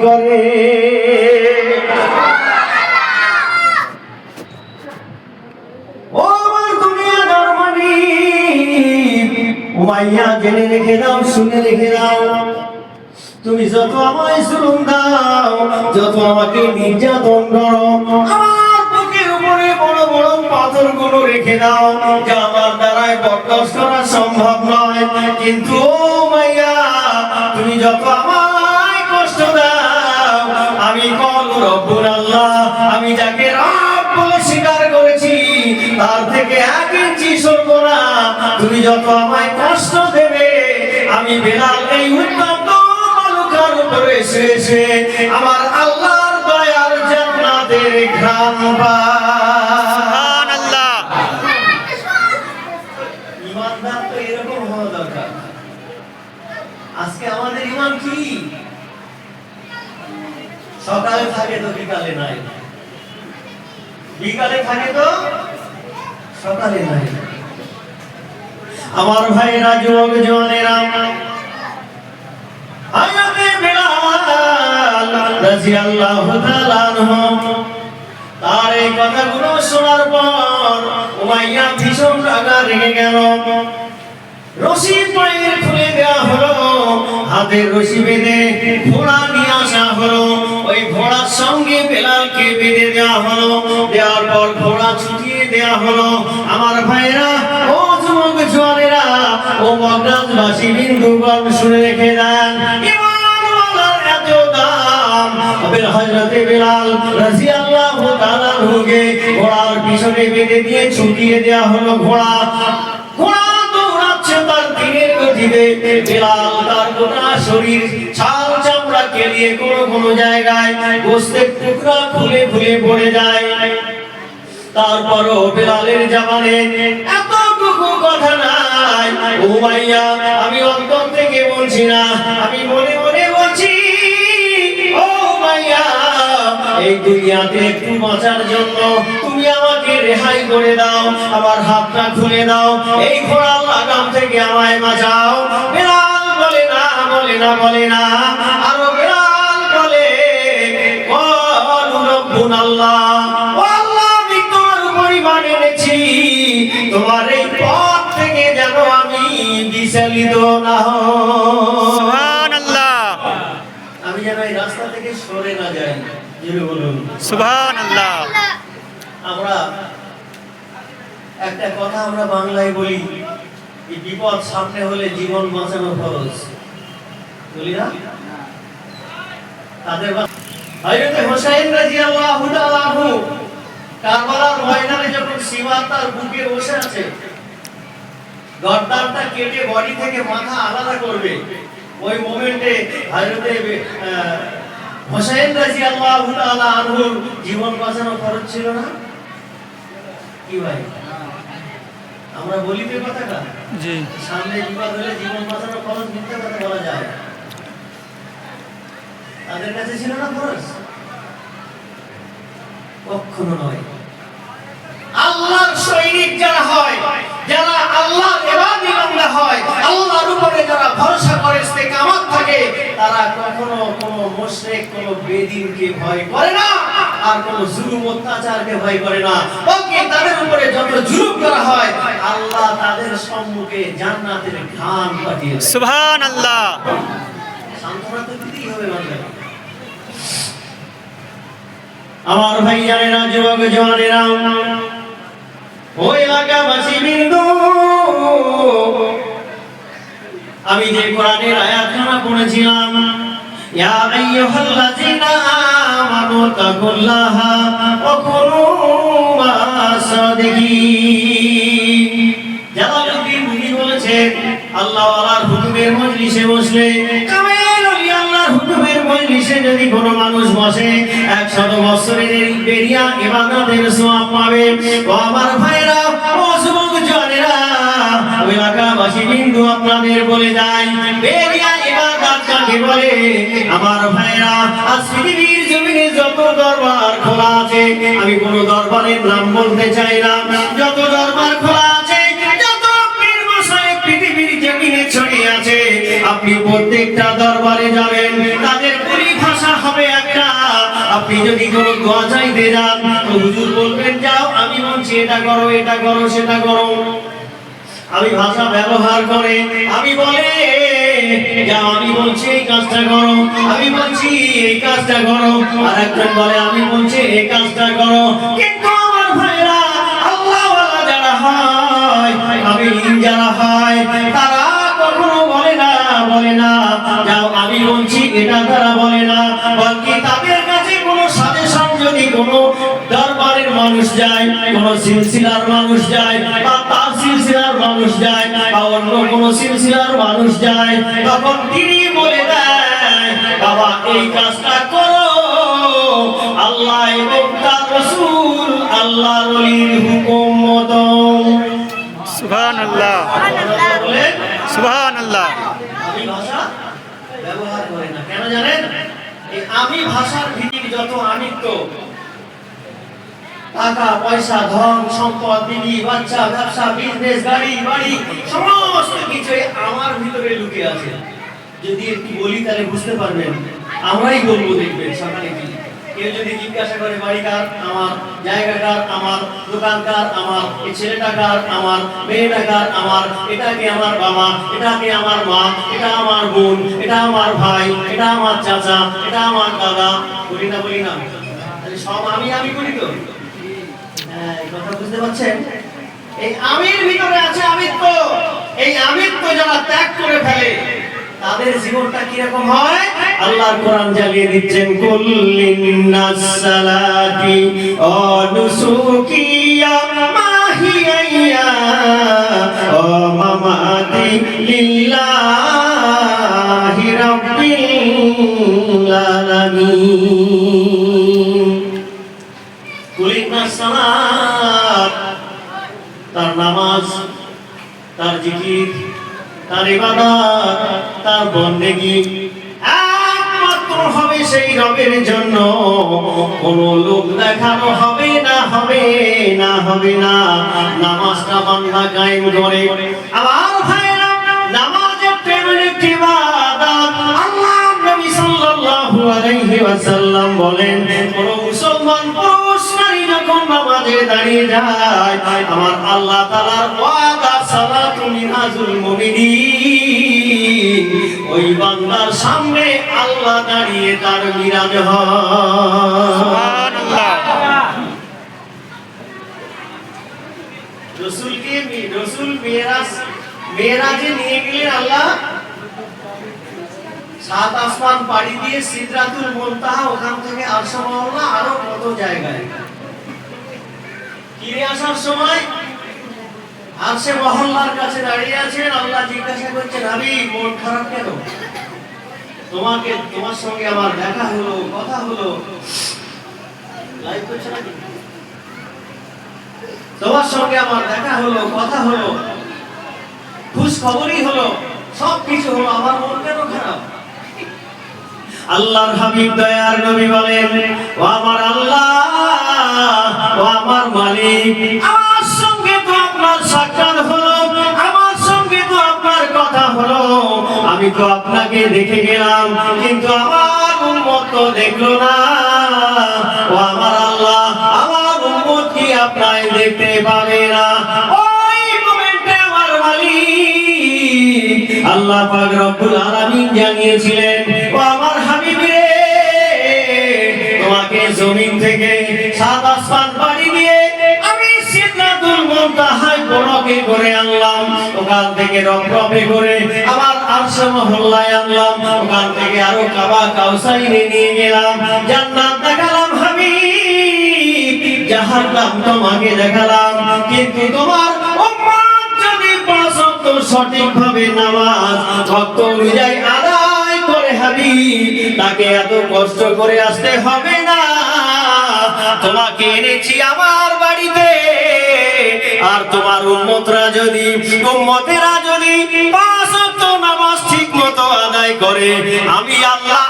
করে ও আমার দুনিয়াদার মালিক উমাইয়া জেনে রেখে দাও, শুনে রেখে দাও, তুমি যত আমায় জুলুম দাও, যত আমাকে নির্যাতন করো, আমার বুকের উপরে বড় বড় পাথরগুলো রেখে দাও, যা আমার দ্বারাই বরদাস্ত করা সম্ভব নয়, কিন্তু ও মাইয়া তুমি যত আমায় কষ্ট দাও, আমি কোন রব্বুল আল্লাহ, আমি যাকে রব বলে স্বীকার করেছি তার থেকে 1 ইঞ্চি সরব না, তুমি যত আমায় কষ্ট দেবে, আমি বেলাল এই উত্তপ্ত বালুকার উপরে এসে আমার আল্লাহর দয়ার জান্নাতের ঘ্রাণ সুবহানাল্লাহ। ইমানদার তো এরকম হওয়া দরকার। আজকে আমাদের ইমান কি? সকালে থাকে তো বিকালে নাই, বিকালে থাকে তো সকালে নাই। আমার ভাইরা, যুবক জওয়ানেরা, হযরত বেলাল রাদিয়াল্লাহু তাআলা আনহু তার এই কথাগুলো শোনার পর উমাইয়া ভীষণ রাগে রেগে গেল। রশি পায়ের খুলে দেওয়া হলো, হাতের রশি বেঁধে ঘোড়া নিয়ে আসা হলো, ওই ঘোড়ার সঙ্গে বেলালকে বেঁধে দেওয়া হলো, দেওয়ার পর ঘোড়া ছুটিয়ে দেওয়া হলো। আমার ভাইরা, ও যুবক জওয়ানেরা, ও মগরাজবাসী বিন্দুগণ, শুনে রেখে দেন, ঈমানওয়ালার এত দাম। হযরত বেলাল রাদিয়াল্লাহু তাআলা আনহুকে ঘোড়ার পিছনে বেঁধে দিয়ে ছুটিয়ে দেওয়া হলো। ঘোড়া দৌড়াচ্ছে তার তীরের গতিতে। বেলাল তার গোটা শরীর ছাল চামড়া কেলিয়ে কোনো জায়গায় গোশতের টুকরা খুলে খুলে পড়ে যায়। তারপরও বেলালের জবানে এতটুকু কথা নাই। উমাইয়া, আমি অন্তর থেকে বলছি না, আমি মনে মনে বলছি, ও উমাইয়া, এই দুনিয়াতে একটু বাঁচার জন্য তুমি আমাকে রেহাই করে দাও, আমার হাতটা খুলে দাও, এই ঘোড়ার লাগাম থেকে আমায় বাঁচাও। বেলাল বলে না, বলে না, বলে না, আর বেলাল বলে, ও রব্বুল আল্লাহ, ও আল্লাহ, আমি তোমার উপরই মান এনেছি, তোমার এই পথ থেকে যেন আমি বিচলিত না হই, সুবহানাল্লাহ। আমি যেন এই রাস্তা থেকে সরে না যাই। জোরে বলুন সুবহানাল্লাহ। আমরা একটা কথা আমরা বাংলায় বলি, এই বিপদ সামনে হলে জীবন বাঁচানো ফরজ, বলি না? তাদের হযরত হোসেন রাদিয়াল্লাহু তাআলা আনহু কারবালার ময়দানে যখন সীমা তার বুকে বসে আছে, গর্দানটা কেটে বডি থেকে মাথা আলাদা করবে, ওই মোমেন্টে হযরত হোসেন রাদিয়াল্লাহু তাআলা আনহুর জীবন বাঁচানো ফরজ ছিল না? কি ভাই, আমরা বলি তো কথাটা, জি, সামনে বিপদ হলে জীবন বাঁচানো ফরজ, মিথ্যা কথা বলা যায়? তাদের কাছে ছিল না ফরজ? কখনো নয়। আল্লাহর সৈনিক যারা হয়, যারা আল্লাহর ইবাদী বান্দা হয়, আল্লাহর উপরে যারা ভরসা করে, ইস্তেকামত থাকে, তারা কখনো কোনো মুশরিক, কোনো বেদিনকে ভয় করে না, আর কোনো জুলুম অত্যাচারকে ভয় করে না, বরং তাদের উপরে যত জুলুম করা হয়, আল্লাহ তাদের সম্মুখে জান্নাতের ঘ্রাণ পাঠিয়ে দেয়। সুবহানাল্লাহ। সান্ত্বনা তো দিতেই হবে বান্দা। আমার ভাইয়ারা, যুবক জওয়ানেরা, ওই এলাকাবাসী বিন্দু, আমি যে কোরআনের আয়াতখানা পড়েছিলাম, ইয়া আইয়ুহাল্লাযীনা আমানু তাকুল্লাহা ওয়া কুনু মা'আস-সাদিকিন। জালালউদ্দিন রুমি বলেছেন, আল্লাহ ওয়ালার হুকুমের মজলিসে বসলে, কামেল ওলি আল্লাহর হুকুমের মজলিসে যদি কোনো মানুষ বসে, 100 বছরের বেরিয়া ইবাদতের সওয়াব পাবে। ও আমার ভাইরা, ও যুবক জওয়ানেরা, ওই এলাকাবাসী বিন্দু আপনাদের বলে যায়, বেরিয়া ইবাদত কাকে বলে? আমার ভাইরা, আজ পৃথিবীর জমিনে যত দরবার খোলা আছে, আমি কোনো দরবারের নাম বলতে চাই না, যত দরবার খোলা আছে, যত পীর মশায়েখ পৃথিবীর জমিনে ছড়িয়ে আছে, আপনি প্রত্যেকটা দরবারে যাবেন, তাদের পরিভাষা হবে আপনি যদি কোনো দোয়া চাইতে যান তো হুজুর বলবেন যাও আমি বলছি এটা করো সেটা করো। আমি ভাষা ব্যবহার করে আমি বলে যাও আমি বলছি এই কাজটা করো, আমি বলছি এই কাজটা করো, আর একজন বলে আমি বলছি এই কাজটা করো। কিন্তু আমার ভাইরা আল্লাহওয়ালা যারা হয়, আমি যারা হয়, তারা কখনো বলে না যাও আমি বলছি এটা, তারা বলে না। বলকি তাদের কাছে কোনো সাজেশন যদি কোনো দরবারের মানুষ যায়, কোনো সিলসিলার মানুষ যায়, বা তার সিলসিলার মানুষ যায়, বা অন্য কোনো সিলসিলার মানুষ যায়, তখন তিনি বলে দেয় বাবা এই কাজটা করো, আল্লাহ এবং তার রাসূল আল্লাহর ওলির হুকুম মতো। সুবহানাল্লাহ, বলেন সুবহানাল্লাহ। আমি ভাষা ব্যবহার করে না, কেন জানেন? এই আমি ভাষার ভিত্তিক যত আমিত্ব, টাকা পয়সা ধন সম্পদ বিবি বাচ্চা ব্যবসা বিজনেস গাড়ি বাড়ি সমস্ত কিছু আমার ভিতরে লুকিয়ে আছে। যদি একটু বলি তাহলে বুঝতে পারবেন, আমরাই বলবো দেখবেন সকালে কি কেউ যদি জিজ্ঞাসা করে বাড়ি কার, আমার জায়গা কার, আমার দোকান কার, আমার এই ছেলেটা কার, আমার মেয়েটা কার, আমার এটা কি আমার বাবা, এটা কি আমার মা, এটা আমার বোন, এটা আমার ভাই, এটা আমার চাচা, এটা আমার দাদা, বলি না তাহলে সব আমি করি তো। এই কথা বুঝতে পারছেন? এই আমির ভিতরে আছে আমিত্ব। এই আমিত্ব যারা ত্যাগ করে ফেলে তাদের জীবনটা কি রকম হয়? আল্লাহর কোরআন জ্বালিয়ে দিচ্ছেন, কুল্লিন্নাস সালাতি ওয়া নুসুকি ওয়া মাহিয়া ওয়া মামাতি লিল্লাহি রাব্বিল আলামিন। কুল্লিন্নাস সালাত, তার নামাজ, তার জিকির, তার ইবাদত, তার বন্দেগী একমাত্র হবে সেই রবের জন্য। কোন লোক দেখানো হবে না। নামাজটা বান্দা কায়েম করে। আমার ভাইরা নামাজের তেমন একটি ইবাদত। আল্লাহ নবী সাল্লাল্লাহু আলাইহি ওয়াসাল্লাম বলেন, কোন মুসলমান পুরুষ নারী যখন নামাজে দাঁড়িয়ে যায়, আমার আল্লাহ তাআলার ওয়াদা সালাতু মিনহাজুল মুমিনিন, ওই বান্দার সামনে আল্লাহ দাঁড়িয়ে তার মিরাজ হয়। সুবহানাল্লাহ। রাসূল মেরাজে নিয়ে গেলেন আল্লাহ, সাত আসমান পাড়ি দিয়ে সিদরাতুল মুনতাহা, ওখান থেকে আরশ মাওলা, আরো কত জায়গায় ফিরে আসার সময় আরশে মহল্লার কাছে দাঁড়িয়ে আছেন। আল্লাহ জিজ্ঞাসা করছেন, হাবিব মন খারাপ কেন? তোমার সঙ্গে আমার দেখা হলো, কথা হলো, লাইভ করছে নাকি? তোমার সঙ্গে আমার দেখা হলো, কথা হলো, খুশ খবরই হলো, সব কিছু হলো, আমার মন কেন খারাপ? আল্লাহর হাবিব দয়ার নবী বলেন, ও আমার আল্লাহ, ও আমার মালিক, আমার সঙ্গে তো আপনার সাক্ষাৎ হলো, আমার সঙ্গে তো আপনার কথা হলো, আমি তো আপনাকে দেখে গেলাম, কিন্তু আমার উম্মত তো দেখলো না। ও আমার আল্লাহ, আমার উম্মত কি আপনাকে দেখতে পাবে না? ওই মোমেন্টে আমার মালিক আল্লাহ পাক রব্বুল আলামিন জানিয়েছিলেন, ও আমার হাবিব রে, তোমাকে জমিন থেকে সাত আসমান পাড়ি দিয়ে আমি সিদরাতুল মুনতাহায় বড়কে করে আনলাম, ওখান থেকে রফরফে করে আমার আরশ মহল্লায় আনলাম, ওখান থেকে আরো কাবা কাউসাইরে নিয়ে গেলাম, জান্নাত দেখালাম হাবিব, জাহান্নাম তোমাকে দেখালাম, কিন্তু তোমার উম্মত যদি পাঁচ ওয়াক্ত সঠিকভাবে নামাজ ওয়াক্ত অনুযায়ী আদায় করে হাবিব, তাকে এত কষ্ট করে আসতে হবে না। তোমাকে এনেছি আমার বাড়িতে, আর তোমার উম্মতেরা যদি পাঁচ ওয়াক্ত নামাজ ঠিকমতো আদায় করে, আমি আল্লাহ